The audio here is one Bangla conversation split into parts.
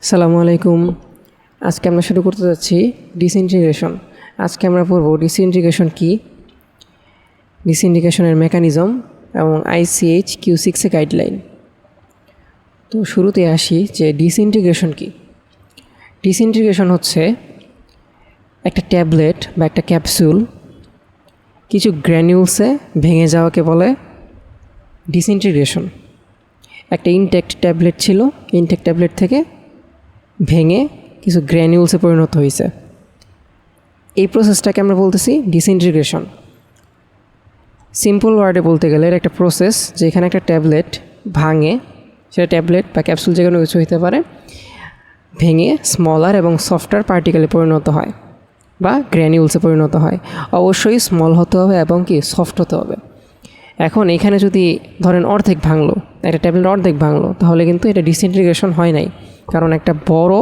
আসসালামু আলাইকুম। আজকে আমরা শুরু করতে যাচ্ছি ডিসইন্টিগ্রেশন। আজকে আমরা পড়ব ডিসইন্টিগ্রেশন কি, ডিসইন্টিগ্রেশনের মেকানিজম এবং ICH Q6 এ গাইডলাইন। তো শুরুতে আসি যে ডিসইন্টিগ্রেশন কি। ডিসইন্টিগ্রেশন হচ্ছে একটা ট্যাবলেট বা একটা ক্যাপসুল কিছু গ্র্যানিউলসে ভেঙে যাওয়াকে বলে ডিসইন্টিগ্রেশন। একটা ইনট্যাক্ট ট্যাবলেট ছিল, ইনট্যাক্ট ট্যাবলেট থেকে ভেঙে কিছু গ্র্যানিউলসে পরিণত হয়েছে। এই প্রসেসটাকে আমরা বলতেছি ডিসইন্টিগ্রেশন। সিম্পল ওয়ার্ডে বলতে গেলে এর একটা প্রসেস যেখানে একটা ট্যাবলেট ভাঙে, সেটা ট্যাবলেট বা ক্যাপসুল যে কোনো কিছু হতে পারে, ভেঙে স্মলার এবং সফটার পার্টিকেলে পরিণত হয় বা গ্র্যানিউলসে পরিণত হয়। অবশ্যই স্মল হতে হবে এবং কি সফট হতে হবে। এখন এখানে যদি ধরেন অর্ধেক ভাঙলো, একটা ট্যাবলেট অর্ধেক ভাঙলো, তাহলে কিন্তু এটা ডিসইন্টিগ্রেশন হয় নাই, কারণ একটা বড়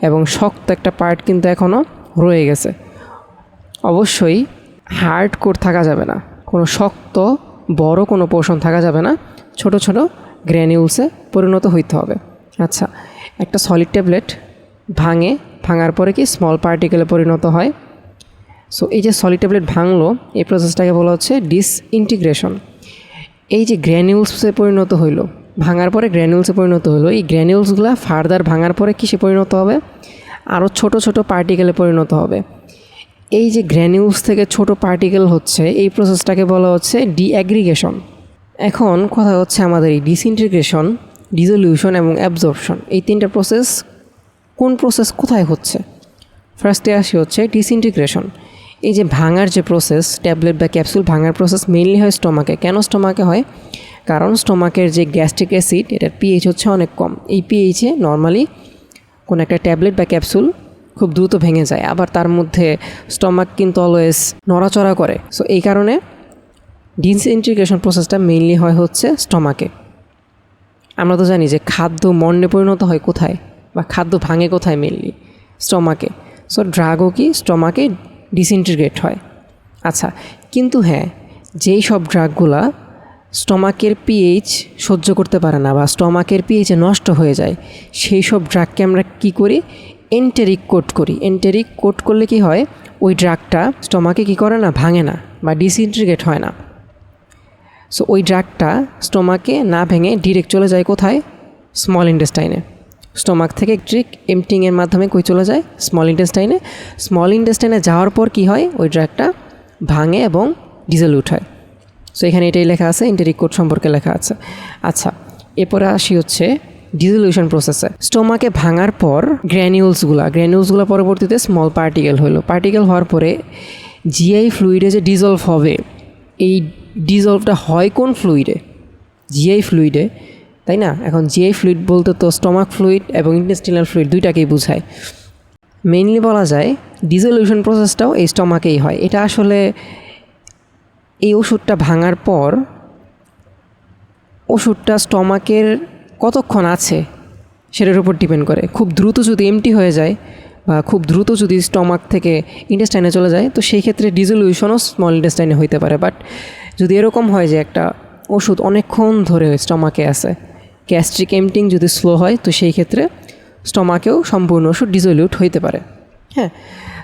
এবং শক্ত একটা পার্ট কিন্তু এখনও রয়ে গেছে। অবশ্যই হার্ড কোর থাকা যাবে না, কোনো শক্ত বড় কোনো পোর্শন থাকা যাবে না, ছোট ছোট গ্র্যানিউলসে পরিণত হইতে হবে। আচ্ছা, একটা সলিড ট্যাবলেট ভাঙার পরে কি স্মল পার্টিকেলে পরিণত হয়। সো এই যে সলিড ট্যাবলেট ভাঙলো, এই প্রসেসটাকে বলা হচ্ছে ডিসইন্টিগ্রেশন। এই যে গ্র্যানিউলসে পরিণত হইলো, ভাঙার পরে গ্র্যানিউলসে পরিণত হলো, এই গ্র্যানিউলসগুলো ফার্দার ভাঙার পরে কিসে পরিণত হবে? আরও ছোট ছোট পার্টিকেলে পরিণত হবে। এই যে গ্র্যানিউলস থেকে ছোট পার্টিকেল হচ্ছে, এই প্রসেসটাকে বলা হচ্ছে ডিঅ্যাগ্রিগেশন। এখন কথা হচ্ছে আমাদের এই ডিসইন্টিগ্রেশন, ডিসলিউশন এবং অ্যাবজর্পশন, এই তিনটা প্রসেস কোন প্রসেস কোথায় হচ্ছে? ফার্স্টে আসি হচ্ছে ডিসইন্টিগ্রেশন। এই যে ভাঙার যে প্রসেস, ট্যাবলেট বা ক্যাপসুল ভাঙার প্রসেস মেইনলি হয় স্টোমাকে। কেন স্টোমাকে হয়? কারণ স্টোমাকের যে গ্যাস্ট্রিক অ্যাসিড, এটার পিএইচ হচ্ছে অনেক কম। এই পিএইচে নর্মালি কোনো একটা ট্যাবলেট বা ক্যাপসুল খুব দ্রুত ভেঙে যায়, আবার তার মধ্যে স্টোমাক কিন্তু অলওয়েজ নড়াচড়া করে। সো এই কারণে ডিসইন্টিগ্রেশন প্রসেসটা মেইনলি হয় হচ্ছে স্টোমাকে। আমরা তো জানি যে খাদ্য মন্ডে পরিণত হয় কোথায়, বা খাদ্য ভাঙে কোথায়? মেইনলি স্টোমাকে। সো ড্রাগও কি স্টোমাকে ডিসইন্টিগ্রেট হয়। আচ্ছা, কিন্তু হ্যাঁ, যেই সব ড্রাগগুলা স্টোমাকের পিএইচ সহ্য করতে পারে না বা স্টোমাকের পিএইচে নষ্ট হয়ে যায়, সেই সব ড্রাগকে আমরা কী করি? এন্টেরিক কোট করি। এন্টেরিক কোট করলে কি হয়? ওই ড্রাগটা স্টোমাকে কী করে না, ভাঙে না বা ডিসইন্টিগ্রেট হয় না। সো ওই ড্রাগটা স্টোমাকে না ভেঙে ডিরেক্ট চলে যায় কোথায়? স্মল ইন্টেস্টাইনে। স্টোমাক থেকে ট্রিক এমটিংয়ের মাধ্যমে কই চলে যায়? স্মল ইন্টেস্টাইনে। স্মল ইন্টেস্টাইনে যাওয়ার পর কি হয়? ওই ড্রাগটা ভাঙে এবং ডিজলিউট হয়। সো এখানে এটাই লেখা আছে, এন্টেরিক কোড সম্পর্কে লেখা আছে। আচ্ছা, এরপরে আসি হচ্ছে ডিজলিউশন প্রসেসে। স্টোমাকে ভাঙার পর গ্র্যানিউলসগুলো পরবর্তীতে স্মল পার্টিকেল হলো। পার্টিকেল হওয়ার পরে জিআই ফ্লুইডে যে ডিজলভ হবে, এই ডিজলভটা হয় কোন ফ্লুইডে? জিআই ফ্লুইডে, তাই না? এখন জিআই ফ্লুইড বলতে তো স্টোমাক ফ্লুইড এবং ইন্টেস্টিনাল ফ্লুইড দুইটাকেই বোঝায়। মেইনলি বলা যায় ডিজলিউশন প্রসেসটাও এই স্টোমাকেই হয়। এটা আসলে এই ওষুধটা ভাঙার পর ওষুধটা স্টোমাকের কতক্ষণ আছে সেটার উপর ডিপেন্ড করে। খুব দ্রুত যদি এমটি হয়ে যায় বা খুব দ্রুত যদি স্টোমাক থেকে ইন্টেস্টাইনে চলে যায়, তো সেই ক্ষেত্রে ডিজলিউশনও স্মল ইন্টেস্টাইনে হইতে পারে। বাট যদি এরকম হয় যে একটা ওষুধ অনেকক্ষণ ধরে স্টোমাকে আছে, গ্যাস্ট্রিক এমটিং যদি স্লো হয়, তো সেই ক্ষেত্রে স্টোমাকেও সম্পূর্ণ ওষুধ ডিজলিউট হইতে পারে। হ্যাঁ,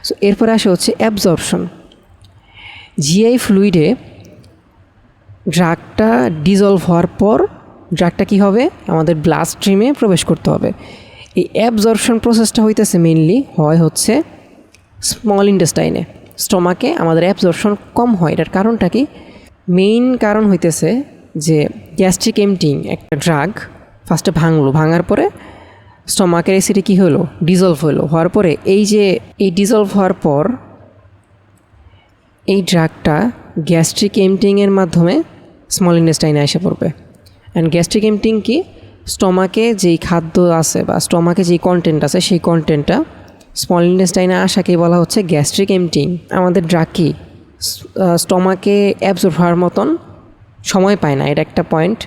সো এরপরে আসে হচ্ছে অ্যাবজর্পশন। জিআই ফ্লুইডে ড্রাগটা ডিজলভ হওয়ার পর ড্রাগটা কী হবে? আমাদের ব্লাড স্ট্রিমে প্রবেশ করতে হবে। এই অ্যাবজর্পশন প্রসেসটা হইতেছে মেইনলি হয় হচ্ছে স্মল ইন্টেস্টাইনে। স্টোমাকে আমাদের অ্যাবজর্পশন কম হয়। এটার কারণটা কি? মেইন কারণ হইতেছে যে গ্যাস্ট্রিক এমটিং একটা ড্রাগ ফার্স্টে ভাঙার পরে স্টোমাকের অ্যাসিডে কী হলো? ডিজলভ হওয়ার পরে এই ডিজলভ হওয়ার পর এই ড্রাগটা গ্যাস্ট্রিক এমটিংয়ের মাধ্যমে স্মল ইন্টেস্টাইনে এসে পড়বে। অ্যান্ড গ্যাস্ট্রিক এমটিং কি? স্টোমাকে যেই খাদ্য আছে বা স্টোমাকে যেই কন্টেন্ট আছে, সেই কন্টেন্টটা স্মল ইন্টেস্টাইনে আসাকেই বলা হচ্ছে গ্যাস্ট্রিক এমটিং। আমাদের ড্রাগ কি স্টোমাকে অ্যাবজর্ব হওয়ার মতন সময় পায় না, এটা একটা পয়েন্ট।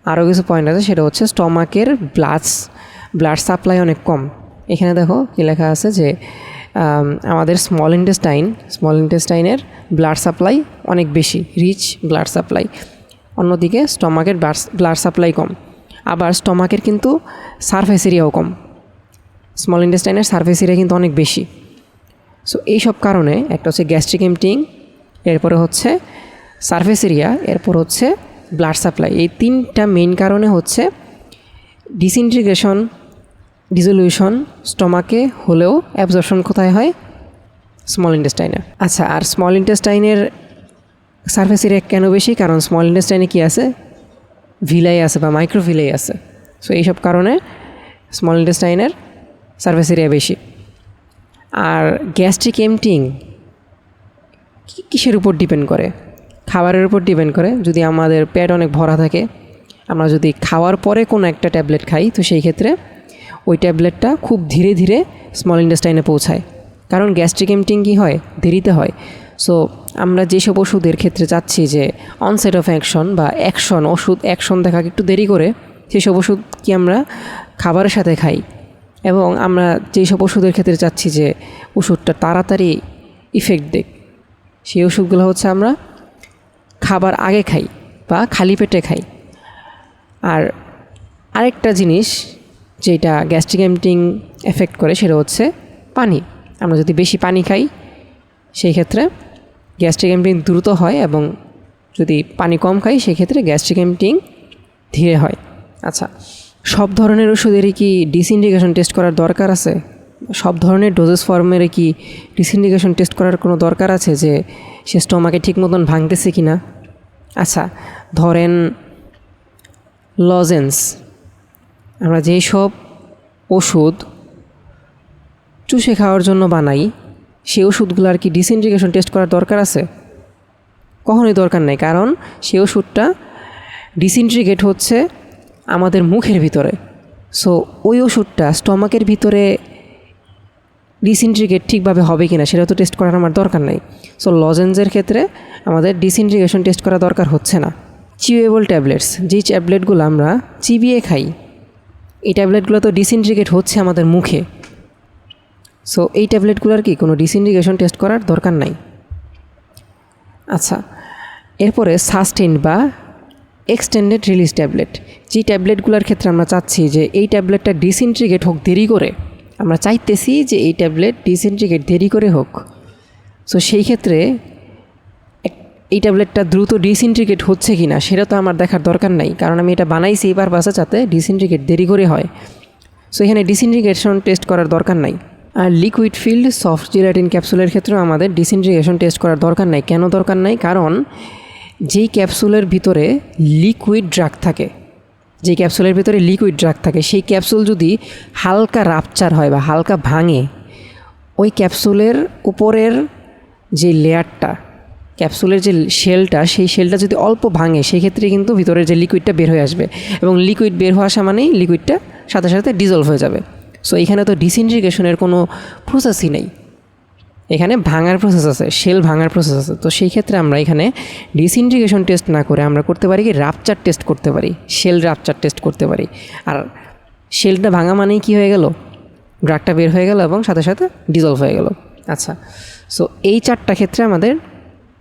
আরও কিছু পয়েন্ট আছে, সেটা হচ্ছে স্টোমাকের ব্লাড সাপ্লাই অনেক কম। এখানে দেখো কি লেখা আছে যে আমাদের স্মল ইন্টেস্টাইনের ব্লাড সাপ্লাই অনেক বেশি, রিচ ব্লাড সাপ্লাই। অন্যদিকে স্টোমাকের ব্লাড সাপ্লাই কম। আবার স্টোমাকের কিন্তু সারফেস এরিয়াও কম। স্মল ইন্টেস্টাইনের সারফেস এরিয়া কিন্তু অনেক বেশি। সো এইসব কারণে একটা হচ্ছে গ্যাস্ট্রিক এমপ্টিং, এরপরে হচ্ছে সারফেস এরিয়া, এরপর হচ্ছে ব্লাড সাপ্লাই। এই তিনটা মেইন কারণে হচ্ছে ডিসইন্টিগ্রেশন, ডিসলিউশন স্টমাকে হলেও অ্যাবজর্পশন কোথায় হয়? স্মল ইন্টেস্টাইনে। আচ্ছা, আর স্মল ইন্টেস্টাইনের সারফেস এরিয়া কেন বেশি? কারণ স্মল ইন্টেস্টাইনে কী আছে? ভিলাই আছে বা মাইক্রোভিলাই আছে। সো এইসব কারণে স্মল ইন্টেস্টাইনের সারফেস এরিয়া বেশি। আর গ্যাস্ট্রিক এমপ্টিং কিসের উপর ডিপেন্ড করে? খাবারের উপর ডিপেন্ড করে। যদি আমাদের পেট অনেক ভরা থাকে, আমরা যদি খাওয়ার পরে কোনো একটা ট্যাবলেট খাই, তো সেই ক্ষেত্রে ওই ট্যাবলেটটা খুব ধীরে ধীরে স্মল ইন্টেস্টাইনে পৌঁছায়। কারণ গ্যাস্ট্রিক এমপ্টিং কী হয়? দেরিতে হয়। সো আমরা যেসব ওষুধের ক্ষেত্রে চাচ্ছি যে অনসেট অফ অ্যাকশন বা ওষুধ অ্যাকশন দেখাকে একটু দেরি করে, সেসব ওষুধ কি আমরা খাবারের সাথে খাই। এবং আমরা যেসব ওষুধের ক্ষেত্রে চাচ্ছি যে ওষুধটা তাড়াতাড়ি ইফেক্ট দেখ, সেই ওষুধগুলো হচ্ছে আমরা খাবার আগে খাই বা খালি পেটে খাই। আর আরেকটা জিনিস যেটা গ্যাস্ট্রিক এমপ্টিং এফেক্ট করে, সেটা হচ্ছে পানি। আমরা যদি বেশি পানি খাই, সেই ক্ষেত্রে গ্যাস্ট্রিক এমপ্টিং দ্রুত হয়, এবং যদি পানি কম খাই, সেক্ষেত্রে গ্যাস্ট্রিক এমপ্টিং ধীরে হয়। আচ্ছা, সব ধরনের ওষুধেরই কি ডিসইন্টিগ্রেশন টেস্ট করার দরকার আছে? সব ধরনের ডোজেস ফর্মের কি ডিসইন্টিগ্রেশন টেস্ট করার কোনো দরকার আছে, যে সে স্টমাকে ঠিক মতন ভাঙতেছে কি না? আচ্ছা, ধরেন লজেন্স, আমরা যেই সব ওষুধ চুষে খাওয়ার জন্য বানাই, সেই ওষুধগুলোর কি ডিসইন্টিগ্রেশন টেস্ট করার দরকার আছে? কখনোই দরকার নেই। কারণ সেই ওষুধটা ডিসইন্টিগ্রেট হচ্ছে আমাদের মুখের ভিতরে। সো ওই ওষুধটা স্টমাকের ভিতরে ডিসইন্টিগ্রেট ঠিকভাবে হবে কিনা সেটা তো টেস্ট করার আমার দরকার নেই। সো লজেন্সের ক্ষেত্রে আমাদের ডিসইন্টিগ্রেশন টেস্ট করা দরকার হচ্ছে না। চিউয়েবল ট্যাবলেটস, যেই ট্যাবলেটগুলো আমরা চিবিয়ে খাই, এই ট্যাবলেটগুলো তো ডিসইন্টিগ্রেট হচ্ছে আমাদের মুখে। সো এই ট্যাবলেটগুলোর কি কোনো ডিসইন্টিগ্রেশন টেস্ট করার দরকার নাই। আচ্ছা, এরপরে সাস্টেইনড বা এক্সটেন্ডেড রিলিজ ট্যাবলেট, যে ট্যাবলেটগুলোর ক্ষেত্রে আমরা চাচ্ছি যে এই ট্যাবলেটটা ডিসইন্টিগ্রেট হোক দেরি করে, আমরা চাইতেছি যে এই ট্যাবলেট ডিসইন্টিগ্রেট দেরি করে হোক। সো সেই ক্ষেত্রে এই ট্যাবলেটটা দ্রুত ডিসইন্টিগ্রেট হচ্ছে কি না সেটা তো আমার দেখার দরকার নাই, কারণ আমি এটা বানাইছি এই পারপাসে যাতে ডিসইন্টিগ্রেট দেরি করে হয়। সো এখানে ডিসইন্টিগ্রেশন টেস্ট করার দরকার নাই। আর লিকুইড ফিল্ড সফট জেলাটিন ক্যাপসুলের ক্ষেত্রেও আমাদের ডিসইন্টিগ্রেশন টেস্ট করার দরকার নাই। কেন দরকার নাই? কারণ যেই ক্যাপসুলের ভিতরে লিকুইড ড্রাগ থাকে, যেই ক্যাপসুলের ভিতরে লিকুইড ড্রাগ থাকে, সেই ক্যাপসুল যদি হালকা রাপচার হয় বা হালকা ভাঙে, ওই ক্যাপসুলের উপরের যে লেয়ারটা, ক্যাপসুলের যে শেলটা, সেই শেলটা যদি অল্প ভাঙে, সেই ক্ষেত্রে কিন্তু ভিতরের যে লিকুইডটা বের হয়ে আসবে, এবং লিকুইড বের হওয়া আসা মানেই লিকুইডটা সাথে সাথে ডিজলভ হয়ে যাবে। সো এখানে তো ডিসইন্টিগ্রেশনের কোনো প্রসেসই নেই, এখানে ভাঙার প্রসেস আছে, শেল ভাঙার প্রসেস আছে। তো সেই ক্ষেত্রে আমরা এখানে ডিসইন্টিগ্রেশন টেস্ট না করে আমরা করতে পারি কি, রাপচার টেস্ট করতে পারি, শেল রাপচার টেস্ট করতে পারি। আর শেলটা ভাঙা মানেই কী হয়ে গেল? ড্রাগটা বের হয়ে গেল এবং সাথে সাথে ডিজলভ হয়ে গেল। আচ্ছা, সো এই চারটা ক্ষেত্রে আমাদের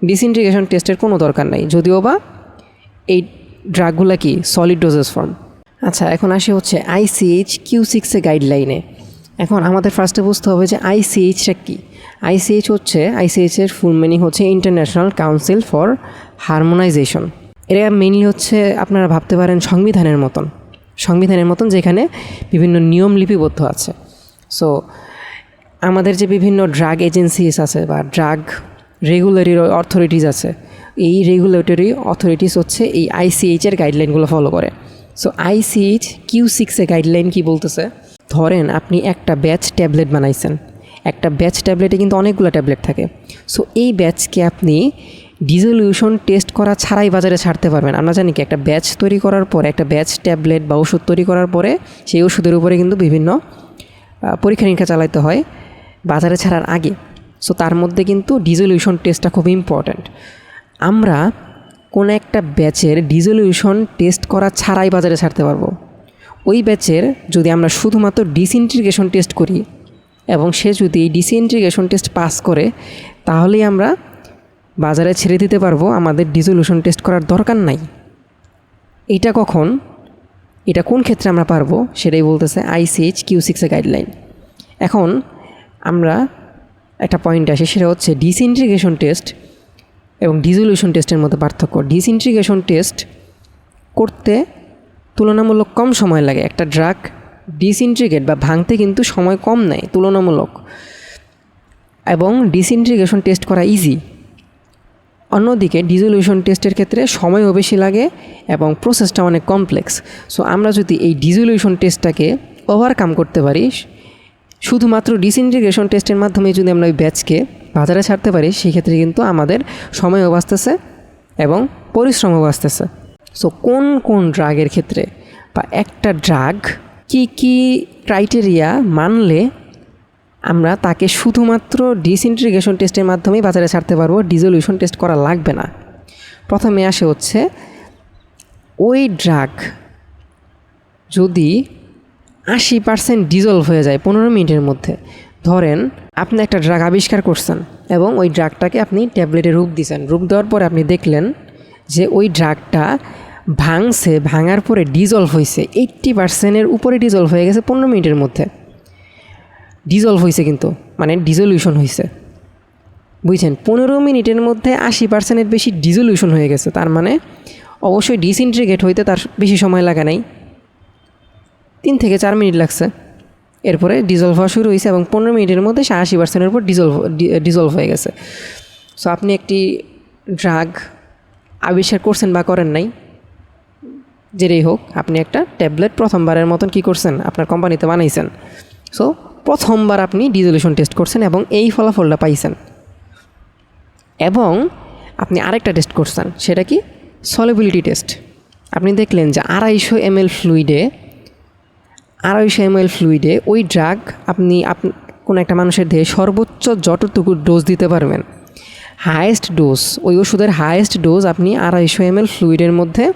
ডিসইন্টিগ্রেশন টেস্টের কোনো দরকার নাই, যদিও বা এই ড্রাগগুলো কি সলিড ডোজেস ফর্ম। আচ্ছা, এখন আসি হচ্ছে ICH Q6 গাইডলাইনে। এখন আমাদের ফার্স্টে বুঝতে হবে যে ICHটা কী। ICHের ফুল মিনিং হচ্ছে ইন্টারন্যাশনাল কাউন্সিল ফর হারমোনাইজেশন। এরা মেইনলি হচ্ছে আপনারা ভাবতে পারেন সংবিধানের মতন, যেখানে বিভিন্ন নিয়ম লিপিবদ্ধ আছে। সো আমাদের যে বিভিন্ন ড্রাগ এজেন্সিস আছে বা ড্রাগ রেগুলেটরি অথরিটিস আছে, এই রেগুলেটরি অথরিটিস হচ্ছে এই ICHের গাইডলাইনগুলো ফলো করে। সো ICH Q6 গাইডলাইন কি বলতেছে? ধরেন আপনি একটা ব্যাচ ট্যাবলেট বানাইছেন, একটা ব্যাচ ট্যাবলেটে কিন্তু অনেকগুলো ট্যাবলেট থাকে। সো এই ব্যাচকে আপনি ডিজলিউশন টেস্ট করা ছাড়াই বাজারে ছাড়তে পারবেন। আমরা জানি কি, একটা ব্যাচ তৈরি করার পরে, একটা ব্যাচ ট্যাবলেট বা ওষুধ তৈরি করার পরে সেই ওষুধের উপরে কিন্তু বিভিন্ন পরীক্ষা নিরীক্ষা চালাতে হয় বাজারে ছাড়ার আগে। সো তার মধ্যে কিন্তু ডিজলিউশন টেস্টটা খুব ইম্পর্ট্যান্ট। আমরা কোনো একটা ব্যাচের ডিজলিউশন টেস্ট করা ছাড়াই বাজারে ছাড়তে পারবো। ওই ব্যাচের যদি আমরা শুধুমাত্র ডিসইন্টিগ্রেশন টেস্ট করি এবং সে যদি ডিসইন্টিগ্রেশন টেস্ট পাস করে, তাহলেই আমরা বাজারে ছেড়ে দিতে পারবো, আমাদের ডিজলিউশন টেস্ট করার দরকার নাই। এটা কোন ক্ষেত্রে আমরা পারবো সেটাই বলতেছে ICH Q6 গাইডলাইন। এখন আমরা একটা পয়েন্ট আসি, সেটা হচ্ছে ডিসইন্টিগ্রেশন টেস্ট এবং ডিসোলিউশন টেস্টের মধ্যে পার্থক্য। ডিসইন্টিগ্রেশন টেস্ট করতে তুলনামূলক কম সময় লাগে। একটা ড্রাগ ডিসইন্টিগ্রেট বা ভাঙতে কিন্তু সময় কম নেয় তুলনামূলক, এবং ডিসইন্টিগ্রেশন টেস্ট করা ইজি। অন্যদিকে ডিসোলিউশন টেস্টের ক্ষেত্রে সময়ও বেশি লাগে এবং প্রসেসটা অনেক কমপ্লেক্স। সো আমরা যদি এই ডিসোলিউশন টেস্টটাকে ওভারকাম করতে পারি, শুধুমাত্র ডিসইন্টিগ্রেশন টেস্টের মাধ্যমে যদি আমরা ওই ব্যাচকে বাজারে ছাড়তে পারি, সেক্ষেত্রে কিন্তু আমাদের সময়ও বাঁচতেছে এবং পরিশ্রমও বাঁচতেছে। সো কোন কোন ড্রাগের ক্ষেত্রে বা একটা ড্রাগ কি কি ক্রাইটেরিয়া মানলে আমরা তাকে শুধুমাত্র ডিসইন্টিগ্রেশন টেস্টের মাধ্যমেই বাজারে ছাড়তে পারবো, ডিসোলিউশন টেস্ট করা লাগবে না। প্রথমে আসে হচ্ছে ওই ড্রাগ যদি 80% ডিজলভ হয়ে যায় 15 মিনিটের মধ্যে। ধরেন আপনি একটা ড্রাগ আবিষ্কার করছেন এবং ওই ড্রাগটাকে আপনি ট্যাবলেটে রূপ দিয়েছেন। রূপ দেওয়ার পরে আপনি দেখলেন যে ওই ড্রাগটা ভাঙছে, ভাঙার পরে ডিজলভ হয়েছে 80%-এর উপরে ডিজলভ হয়ে গেছে 15 মিনিটের মধ্যে। ডিজলভ হয়েছে কিন্তু মানে ডিজলিউশন হয়েছে, বুঝছেন? 15 মিনিটের মধ্যে 80%-এর বেশি ডিজলিউশন হয়ে গেছে। তার মানে অবশ্যই ডিসইন্টিগ্রেট হইতে তার বেশি সময় লাগে নাই, 3 থেকে 4 মিনিট লাগছে। এরপরে ডিজলভ হওয়া শুরু হয়েছে এবং 15 মিনিটের মধ্যে 80%-এর উপর ডিজলভ হয়ে গেছে। সো আপনি একটি ড্রাগ আবিষ্কার করছেন বা করেন নাই, যেটাই হোক, আপনি একটা ট্যাবলেট প্রথমবারের মতন কী করছেন, আপনার কোম্পানিতে বানাইছেন। সো প্রথমবার আপনি ডিজলিউশন টেস্ট করছেন এবং এই ফলাফলটা পাইছেন। এবং আপনি আরেকটা টেস্ট করছেন, সেটা কি সলিবিলিটি টেস্ট। আপনি দেখলেন যে 250 ml ফ্লুইডে ওই ড্রাগ আপনি কোনো একটা মানুষের দেহে সর্বোচ্চ যতটুকু ডোজ দিতে পারবেন, হায়েস্ট ডোজ, ওই ওষুধের হায়েস্ট ডোজ আপনি 250 ml ফ্লুইডের মধ্যে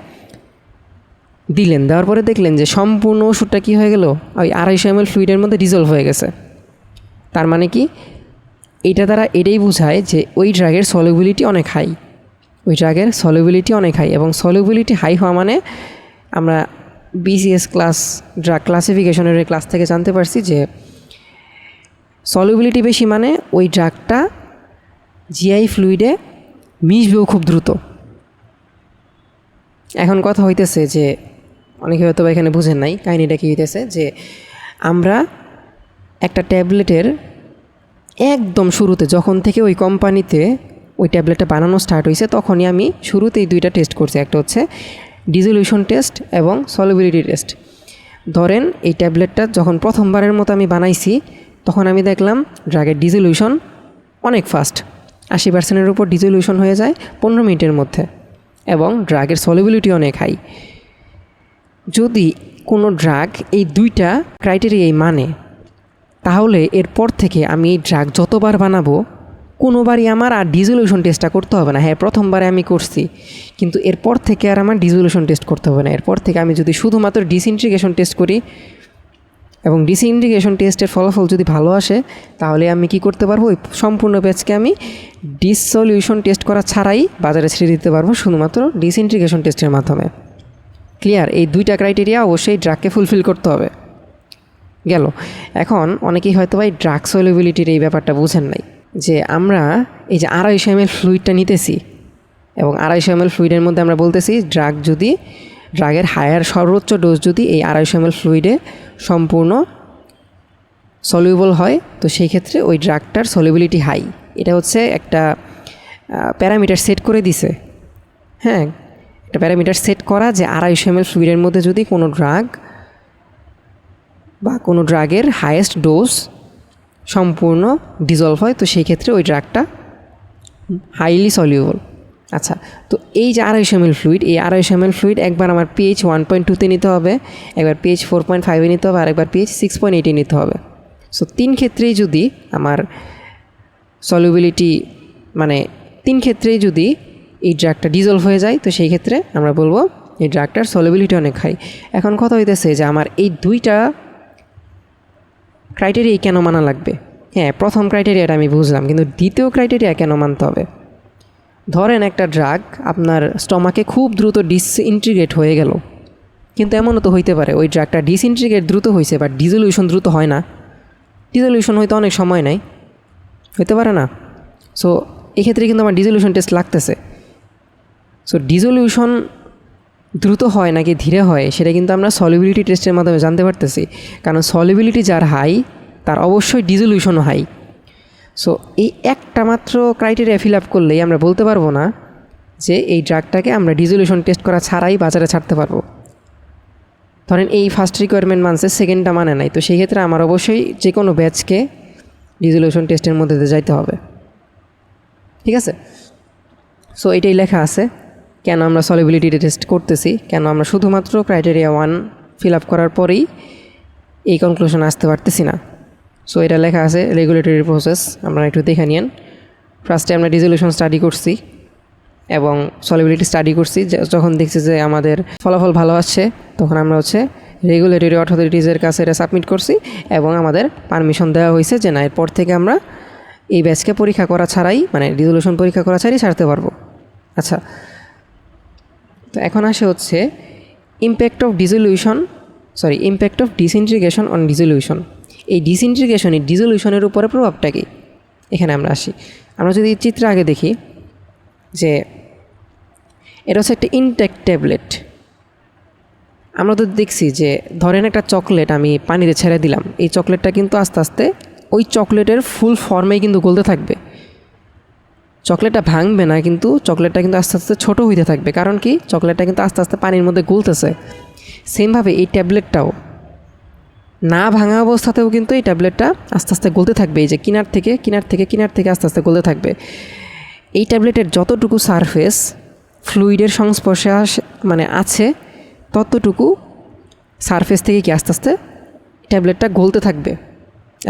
দিলেন। দেওয়ার পরে দেখলেন যে সম্পূর্ণ ওষুধটা কী হয়ে গেল, ওই 250 ml ফ্লুইডের মধ্যে ডিজলভ হয়ে গেছে। তার মানে কি, এইটা দ্বারা এটাই বোঝায় যে ওই ড্রাগের সলিবিলিটি অনেক হাই, এবং সলিবিলিটি হাই হওয়া মানে আমরা BCS ড্রাগ ক্লাসিফিকেশনের ক্লাস থেকে জানতে পারছি যে সলিবিলিটি বেশি মানে ওই ড্রাগটা জিআই ফ্লুইডে মিশবেও খুব দ্রুত। এখন কথা হইতেছে যে অনেকে হয়তো এখানে বুঝেন নাই কাহিনিটা কী হইতেছে, যে আমরা একটা ট্যাবলেটের একদম শুরুতে যখন থেকে ওই কোম্পানিতে ওই ট্যাবলেটটা বানানো স্টার্ট হয়েছে, তখনই আমি শুরুতেই 2টা টেস্ট করছি। একটা হচ্ছে ডিসোলিউশন টেস্ট এবং সলিবিলিটি টেস্ট। ধরেন এই ট্যাবলেটটা যখন প্রথমবারের মতো আমি বানাইছি, তখন আমি দেখলাম ড্রাগের ডিসোলিউশন অনেক ফাস্ট, 80%-এর উপর ডিসোলিউশন হয়ে যায় 15 মিনিটের মধ্যে, এবং ড্রাগের সলিবিলিটি অনেক হাই। যদি কোনো ড্রাগ এই 2টা ক্রাইটেরিয়াই মানে, তাহলে এরপর থেকে আমি এই ড্রাগ যতবার বানাবো কোনোবারই আমার আর ডিসোলিউশন টেস্টটা করতে হবে না। হ্যাঁ, প্রথমবারে আমি করছি, কিন্তু এরপর থেকে আর আমার ডিসোলিউশন টেস্ট করতে হবে না। এরপর থেকে আমি যদি শুধুমাত্র ডিসইন্টিগ্রেশন টেস্ট করি এবং ডিসইন্টিগ্রেশন টেস্টের ফলাফল যদি ভালো আসে, তাহলে আমি কি করতে পারবো, ওই সম্পূর্ণ ব্যাচকে আমি ডিসলিউশন টেস্ট করা ছাড়াই বাজারে ছেড়ে দিতে পারবো শুধুমাত্র ডিসইন্টিগ্রেশন টেস্টের মাধ্যমে। ক্লিয়ার? এই 2টা ক্রাইটেরিয়া অবশ্যই ড্রাগকে ফুলফিল করতে হবে। গেল। এখন অনেকেই হয়তো ভাই ড্রাগ সলিবিলিটির এই ব্যাপারটা বুঝেন নাই, যে আমরা এই যে 250 ml ফ্লুইডটা নিতেছি এবং 250 ml ফ্লুইডের মধ্যে আমরা বলতেছি ড্রাগের হায়ার সর্বোচ্চ ডোজ যদি এই 250 ml ফ্লুইডে সম্পূর্ণ সলিউবল হয়, তো সেই ক্ষেত্রে ওই ড্রাগটার সলিবিলিটি হাই। এটা হচ্ছে একটা প্যারামিটার সেট করে দিছে। হ্যাঁ, একটা প্যারামিটার সেট করা যে 250 ml ফ্লুইডের মধ্যে যদি কোনো ড্রাগ বা কোনো ড্রাগের হায়েস্ট ডোজ সম্পূর্ণ ডিজলভ হয়, তো সেই ক্ষেত্রে ওই ড্রাগটা হাইলি সলিউবল। আচ্ছা, তো এই যে 250 ml ফ্লুইড, এই 250 ml ফ্লুইড একবার আমার pH 1.2-তে নিতে হবে, একবার pH 4.5-এ নিতে হবে, আর একবার pH 6.8-এ নিতে হবে। সো 3 ক্ষেত্রেই যদি আমার সলিউবিলিটি মানে 3 ক্ষেত্রেই যদি এই ড্রাগটা ডিজলভ হয়ে যায়, তো সেই ক্ষেত্রে আমরা বলবো এই ড্রাগটার সলিউবিলিটি অনেক হাই। এখন কথা হইতেছে যে আমার এই 2টা ক্রাইটেরিয়া কেন মানা লাগবে? হ্যাঁ, প্রথম ক্রাইটেরিয়াটা আমি বুঝলাম, কিন্তু দ্বিতীয় ক্রাইটেরিয়া কেন মানতে হবে? ধরেন একটা ড্রাগ আপনার স্টমাকে খুব দ্রুত ডিসইন্টিগ্রেট হয়ে গেল, কিন্তু এমনও তো হইতে পারে ওই ড্রাগটা ডিসইন্টিগ্রেট দ্রুত হয়েছে বাট ডিসলিউশন দ্রুত হয় না। ডিজলিউশন হয়তো অনেক সময় নেয়, হতে পারে না। সো এক্ষেত্রে কিন্তু আমার ডিজলিউশন টেস্ট লাগতেছে। সো ডিজলিউশন দ্রুত হয় নাকি ধীরে হয় সেটা কিন্তু আমরা সলিবিলিটি টেস্টের মাধ্যমে জানতে পারতেছি, কারণ সলিবিলিটি যার হাই তার অবশ্যই ডিজলিউশনও হাই। সো এই একটা মাত্র ক্রাইটেরিয়া ফিল আপ করলেই আমরা বলতে পারবো না যে এই ড্রাগটাকে আমরা ডিজলিউশন টেস্ট করা ছাড়াই বাজারে ছাড়তে পারবো। ধরেন এই ফার্স্ট রিকোয়ারমেন্ট মানছে, সেকেন্ডটা মানে নাই, তো সেই ক্ষেত্রে আমার অবশ্যই যে কোনো ব্যাচকে ডিজলিউশন টেস্টের মধ্যে দিয়ে যাইতে হবে। ঠিক আছে, সো এটাই লেখা আছে কেন আমরা সলিবিলিটি টেস্ট করতেছি, কেন আমরা শুধুমাত্র ক্রাইটেরিয়া 1 ফিল আপ করার পরেই এই কনক্লুশন আসতে পারতেছি না। সো এটা লেখা আছে রেগুলেটরি প্রসেস, আমরা একটু দেখে নিন। ফার্স্টে আমরা ডিজলিউশন স্টাডি করছি এবং সলিবিলিটি স্টাডি করছি। যখন দেখছি যে আমাদের ফলাফল ভালো আসছে তখন আমরা রেগুলেটরি অথরিটিজের কাছে এটা সাবমিট করছি এবং আমাদের পারমিশন দেওয়া হয়েছে যে না, এরপর থেকে আমরা এই ব্যাচকে পরীক্ষা করা ছাড়াই, মানে ডিজলিউশন পরীক্ষা করা ছাড়াই ছাড়তে পারবো। আচ্ছা, তো এখন আসে impact of disintegration on dissolution. এই ডিজলিউশনের উপরে প্রভাবটা কি, এখানে আমরা আসি। আমরা যদি চিত্র আগে দেখি যে এটা একটা ইনট্যাক্ট ট্যাবলেট। আমরা তো দেখছি যে ধরেন একটা চকলেট আমি পানিতে ছেড়ে দিলাম, এই চকলেটটা কিন্তু আস্তে আস্তে ওই চকলেটের ফুল ফর্মেই কিন্তু গলতে থাকবে, চকলেটটা ভাঙবে না, কিন্তু চকলেটটা কিন্তু আস্তে আস্তে ছোটো হইতে থাকবে। কারণ কি, চকলেটটা কিন্তু আস্তে আস্তে পানির মধ্যে গলতেছে। সেমভাবে এই ট্যাবলেটটাও না ভাঙা অবস্থাতেও কিন্তু এই ট্যাবলেটটা আস্তে আস্তে গলতে থাকবে, এই যে কিনার থেকে আস্তে আস্তে গলতে থাকবে। এই ট্যাবলেটের যতটুকু সারফেস ফ্লুইডের সংস্পর্শে আছে ততটুকু সারফেস থেকে কি আস্তে আস্তে ট্যাবলেটটা গলতে থাকবে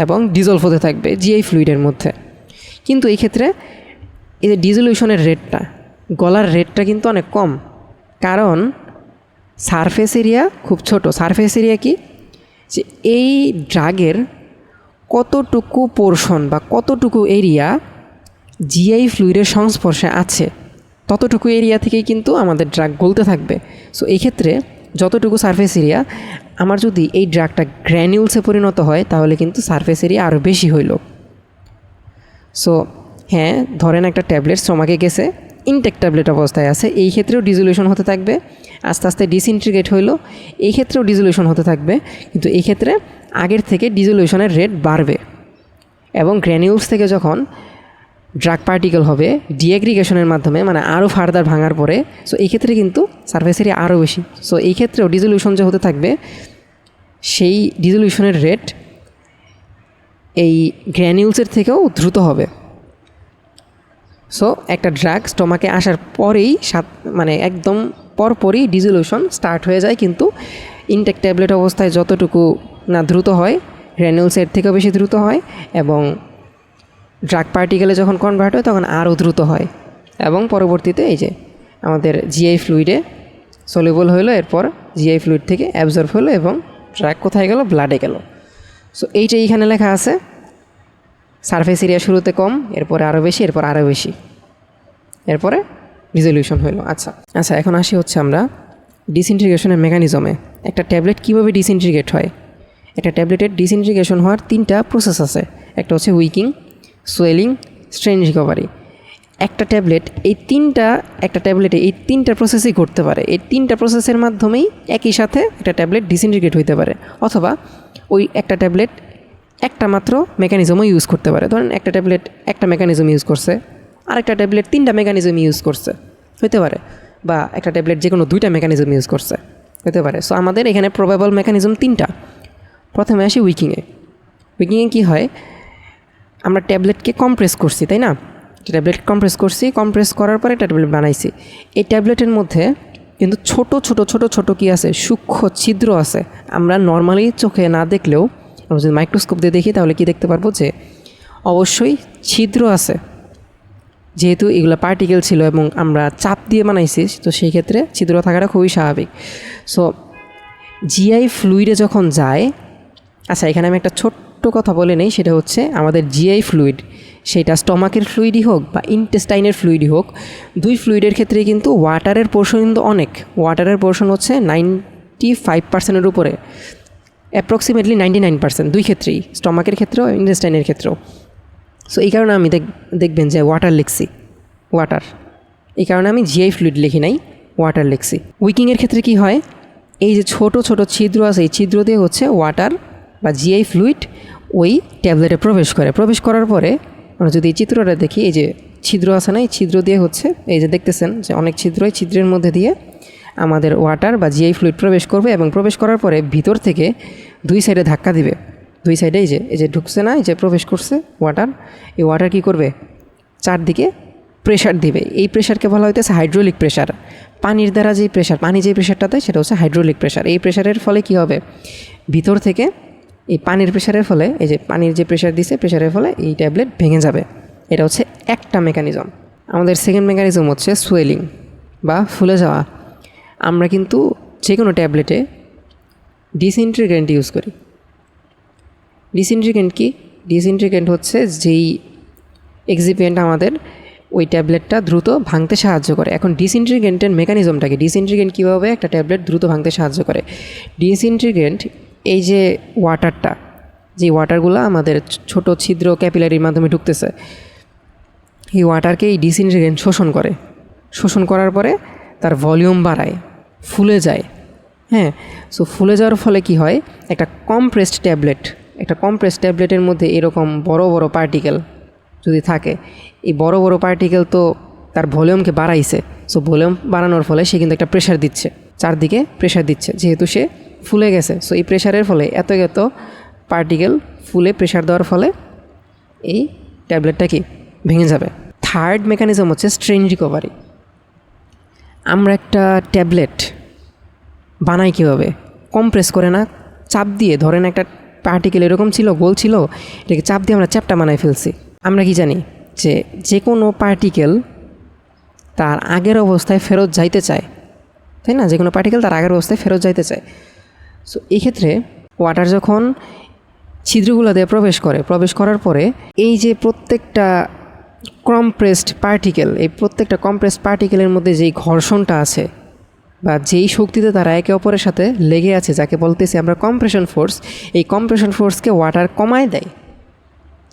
এবং ডিজলভ হতে থাকবে জিআই ফ্লুইডের মধ্যে। কিন্তু এই ক্ষেত্রে এই যে ডিজলিউশনের রেটটা, গলার রেটটা কিন্তু অনেক কম, কারণ সারফেস এরিয়া খুব ছোট। সারফেস এরিয়া কি, যে এই ড্রাগের কতটুকু পোর্শন বা কতটুকু এরিয়া জিআই ফ্লুইডের সংস্পর্শে আছে ততটুকু এরিয়া থেকেই কিন্তু আমাদের ড্রাগ গলতে থাকবে। সো এই ক্ষেত্রে যতটুকু সারফেস এরিয়া, আমার যদি এই ড্রাগটা গ্র্যানিউলসে পরিণত হয় তাহলে কিন্তু সারফেস এরিয়া আরও বেশি হইল। সো হ্যাঁ, ধরেন একটা ট্যাবলেট স্টমাকে গেছে, ইনটেক্ট ট্যাবলেট অবস্থায় আছে, এই ক্ষেত্রেও ডিজলিউশন হতে থাকবে, আস্তে আস্তে ডিসইন্টিগ্রেট হইলো, এই ক্ষেত্রেও ডিজলিউশন হতে থাকবে, কিন্তু এই ক্ষেত্রে আগের থেকে ডিজলিউশনের রেট বাড়বে এবং গ্র্যানিউলস থেকে যখন ড্রাগ পার্টিকেল হবে ডিএগ্রিগেশনের মাধ্যমে, মানে আরও ফার্দার ভাঙার পরে, সো এই ক্ষেত্রে কিন্তু সারফেস এরিয়া আরও বেশি। সো এই ক্ষেত্রেও ডিজলিউশন যে হতে থাকবে সেই ডিজলিউশনের রেট এই গ্র্যানিউলসের থেকেও দ্রুত হবে। সো একটা ড্রাগ স্টমাকে আসার পরেই একদম পরপরই ডিজলিউশন স্টার্ট হয়ে যায়, কিন্তু ইনটেক্ট ট্যাবলেট অবস্থায় যতটুকু না দ্রুত হয়, গ্র্যানিউলসের থেকেও বেশি দ্রুত হয় এবং ড্রাগ পার্টিকেলে যখন কনভার্ট হয় তখন আরও দ্রুত হয় এবং পরবর্তীতে এই যে আমাদের জিআই ফ্লুইডে সলিউবল হলো, এরপর জিআই ফ্লুইড থেকে অ্যাবজর্ব হলো এবং ড্রাগ কোথায় গেল, ব্লাডে গেল। সো এইটাই এখানে লেখা আছে, সারফেস এরিয়া শুরুতে কম, এরপরে আরও বেশি, এরপর আরও বেশি, এরপরে ডিজলিউশন হলো। আচ্ছা, এখন আসি আমরা ডিসইন্টিগ্রেশনের মেকানিজমে। একটা ট্যাবলেট কীভাবে ডিসইন্টিগ্রেট হয়। একটা ট্যাবলেটের ডিসইন্টিগ্রেশন হওয়ার 3টা প্রসেস আছে। একটা উইকিং, সোয়েলিং, স্ট্রেন রিকভারি। একটা ট্যাবলেটে এই 3টা প্রসেসই করতে পারে। এই 3টা প্রসেসের মাধ্যমেই একই সাথে একটা ট্যাবলেট ডিসইন্টিগ্রেট হইতে পারে, অথবা ওই একটা ট্যাবলেট একটা মাত্র মেকানিজমও ইউজ করতে পারে। ধরেন একটা ট্যাবলেট একটা মেকানিজম ইউজ করছে, আরেকটা ট্যাবলেট 3টা মেকানিজম ইউজ করছে, হতে পারে, বা একটা ট্যাবলেট যে কোনো 2টা মেকানিজম ইউজ করছে, হতে পারে। সো আমাদের এখানে প্রবাবল মেকানিজম 3টা। প্রথমে আসি উইকিংয়ে কী হয়, আমরা ট্যাবলেটকে কম্প্রেস করছি, তাই না? কম্প্রেস করার পরে একটা ট্যাবলেট বানাইছি। এই ট্যাবলেটের মধ্যে কিন্তু ছোট কি আছে, সূক্ষ্ম ছিদ্র আছে। আমরা নর্মালি চোখে না দেখলেও আমরা যদি মাইক্রোস্কোপ দিয়ে দেখি তাহলে কি দেখতে পারবো, যে অবশ্যই ছিদ্র আছে, যেহেতু এগুলো পার্টিকেল ছিল এবং আমরা চাপ দিয়ে বানাইছি, তো সেই ক্ষেত্রে ছিদ্র থাকাটা খুবই স্বাভাবিক। সো জিআই ফ্লুইডে যখন যায়, আচ্ছা এখানে আমি একটা ছোট্ট কথা বলে নেই, সেটা আমাদের জিআই ফ্লুইড, সেটা স্টমাকের ফ্লুইডই হোক বা ইন্টেস্টাইনের ফ্লুইডই হোক, দুই ফ্লুইডের ক্ষেত্রেই কিন্তু ওয়াটারের পোর্শন কিন্তু অনেক। ওয়াটারের পোর্শন 95%-এর উপরে, অ্যাপ্রক্সিমেটলি 99% দুই ক্ষেত্রেই, স্টমাকের ক্ষেত্রেও ইন্টেস্টাইনের ক্ষেত্রেও। সো এই কারণে আমি দেখবেন যে ওয়াটার লিখছি, ওয়াটার, এই কারণে আমি জিআই ফ্লুইড লিখি নাই, ওয়াটার লিখছি। উইকিংয়ের ক্ষেত্রে কি হয়, এই যে ছোট ছোট ছিদ্র আছে, এই ছিদ্র দিয়ে হচ্ছে ওয়াটার বা জিআই ফ্লুইড ওই ট্যাবলেটে প্রবেশ করার পরে আমরা যদি এই চিত্রটা দেখি, এই যে ছিদ্র আছে না, এই ছিদ্র দিয়ে হচ্ছে, এই যে দেখতেছেন যে অনেক ছিদ্র, এই ছিদ্রের মধ্যে দিয়ে আমাদের ওয়াটার বা জিআই ফ্লুইড প্রবেশ করবে এবং প্রবেশ করার পরে ভিতর থেকে দুই সাইডে ধাক্কা দিবে, দুই সাইডে এই যে ঢুকছে না, এই যে প্রবেশ করছে ওয়াটার, এই ওয়াটার কী করবে, চারদিকে প্রেশার দিবে। এই প্রেশারকে বলা হইতেছে হাইড্রোলিক প্রেশার। পানির দ্বারা যে প্রেশার, পানি যে প্রেশারটা দেয় সেটা হচ্ছে হাইড্রোলিক প্রেশার। এই প্রেশারের ফলে কি হবে, ভিতর থেকে এই পানির প্রেশারের ফলে, এই যে পানির যে প্রেশার দিছে, প্রেশারের ফলে এই ট্যাবলেট ভেঙে যাবে। এটা হচ্ছে একটা মেকানিজম। আমাদের সেকেন্ড মেকানিজম হচ্ছে সোয়েলিং বা ফুলে যাওয়া। আমরা কিন্তু যে কোনো ট্যাবলেটে ডিসইনটিগ্রেন্ট ইউজ করি। ডিসইনটিগ্রেন্ট কি? ডিসইনটিগ্রেন্ট হচ্ছে যেই এক্সিপিয়েন্ট আমাদের ওই ট্যাবলেটটা দ্রুত ভাঙতে সাহায্য করে। এখন ডিসইনটিগ্রেন্টের মেকানিজমটাকে, ডিসইনটিগ্রেন্ট কীভাবে একটা ট্যাবলেট দ্রুত ভাঙতে সাহায্য করে? ডিসইনটিগ্রেন্ট এই যে ওয়াটারটা, যে ওয়াটারগুলো আমাদের ছোট ছিদ্র ক্যাপিলারির মাধ্যমে ঢুকতেছে, এই ওয়াটারকে এই ডিসইনটিগ্রেন্ট শোষণ করার পরে তার ভলিউম বাড়ায়, ফুলে যায়। হ্যাঁ, সো ফুলে যাওয়ার ফলে কি হয়, একটা কমপ্রেসড ট্যাবলেটের মধ্যে এরকম বড় বড় পার্টিকেল যদি থাকে, এই বড় বড় পার্টিকেল তো তার ভলিউমকে বাড়াইছে। সো ভলিউম বাড়ানোর ফলে সে কিন্তু একটা প্রেশার দিচ্ছে, চারদিকে প্রেশার দিচ্ছে, যেহেতু সে ফুলে গেছে। সো এই প্রেশারের ফলে এত পার্টিকেল ফুলে প্রেশার দেওয়ার ফলে এই ট্যাবলেটটা কি ভেঙে যাবে। থার্ড মেকানিজম হচ্ছে স্ট্রেন রিকভারি। আমরা একটা ট্যাবলেট বানাই কীভাবে, কমপ্রেস করে না, চাপ দিয়ে, ধরেন একটা পার্টিকেল এরকম ছিল, গোল ছিল, এটাকে চাপ দিয়ে আমরা চ্যাপ্টা বানাই ফেলছি। আমরা কি জানি যে কোনো পার্টিকেল তার আগের অবস্থায় ফেরত যাইতে চায়, তাই না? যে কোনো পার্টিকেল তার আগের অবস্থায় ফেরত যাইতে চায়। সো এই ক্ষেত্রে ওয়াটার যখন ছিদ্রগুলো দিয়ে প্রবেশ করার পরে এই যে প্রত্যেকটা কমপ্রেসড পার্টিকেল, এই প্রত্যেকটা কমপ্রেসড পার্টিকেলের মধ্যে যেই ঘর্ষণটা আছে বা যেই শক্তিতে তারা একে অপরের সাথে লেগে আছে, যাকে বলতেছি আমরা কম্প্রেশন ফোর্স, এই কম্প্রেশন ফোর্সকে ওয়াটার কমায় দেয়।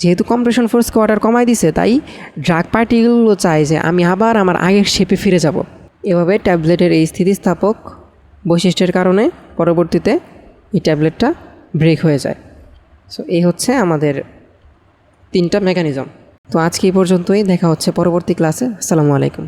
যেহেতু কম্প্রেশন ফোর্সকে ওয়াটার কমায় দিছে, তাই ড্রাগ পার্টিকেলগুলো চায় যে আমি আবার আমার আগের শেপে ফিরে যাব। এভাবে ট্যাবলেটের এই স্থিতিস্থাপক বৈশিষ্ট্যের কারণে পরবর্তীতে এই ট্যাবলেটটা ব্রেক হয়ে যায়। সো এই হচ্ছে আমাদের 3টা মেকানিজম। তো আজকে এই পর্যন্তই, দেখা হচ্ছে পরবর্তী ক্লাসে। আসসালামু আলাইকুম।